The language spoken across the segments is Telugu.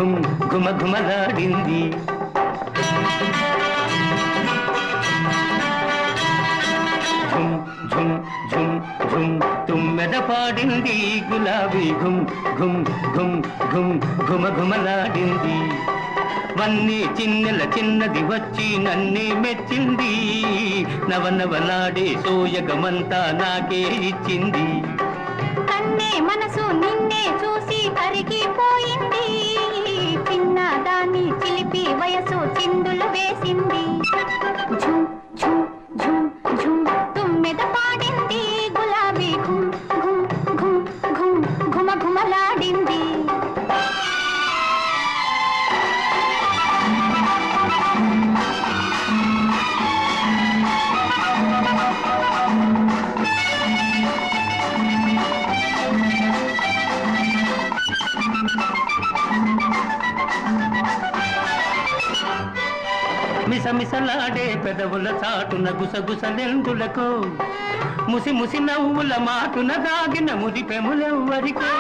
ఘుమ్ ఘుమ ఘుమలాడింది. ఝుమ్ ఝుమ్ ఝుమ్ ఝుమ్ తుమ్మెద పాడింది గులాబీ ఘుమ్ ఘుమ్ ఘుమ్ ఘుమ్ ఘుమ ఘుమలాడింది. వన్నీ చిన్నెల చిన్నది వచ్చి నన్నే మెచ్చింది. నవనవలాడే సోయగమంతా నాకే ఇచ్చింది. కన్నే మనసు నిన్నే చూసి కరిగిపోయింది. చిన్నదాన్ని చిలిపి వయసు చిందులు వేసింది. ఝుమ్ ఝుమ్ ఝుమ్ ఝుమ్ తుమ్మెద పాడింది గులాబీ ఘుమ్ ఘుమ్ ఘుమ్ ఘుమ్ ఘుమ ఘుమలాడింది. మిసమిసలాడే పెదవుల చాటున గుసగుసలెందులకు, ముసి ముసి నవ్వుల మాటున దాగిన ముది పెములెవ్వరికో.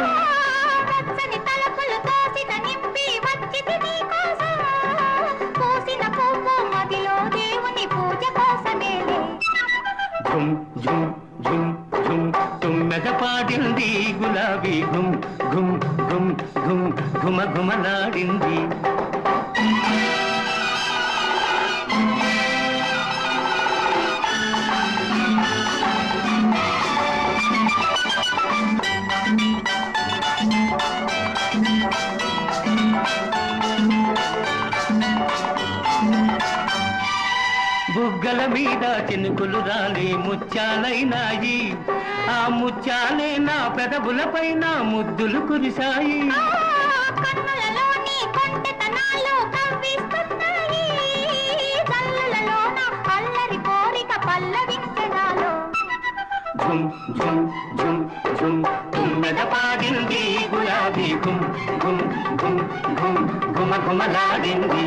ఝుమ్ ఝుమ్ ఝుమ్ ఝుమ్ తుమ్మెద పాడింది గులాబీ ఘుమ్ ఘుమ్ ఘుమ్ ఘుమ్ ఘుమ ఘుమలాడింది. బుగ్గల మీద చినుకులు రాలి ముత్యాలైనాయి. ఆ ముత్యాలే నా పెదవుల పైన ముద్దులు కురిశాయి. ఝుమ్ ఝుమ్ ఝుమ్ ఝుమ్ తుమ్మెద పాడింది గులాబీ ఘుమ్ ఘుమ్ ఘుమ్ ఘుమ్ ఘుమ ఘుమలాడింది.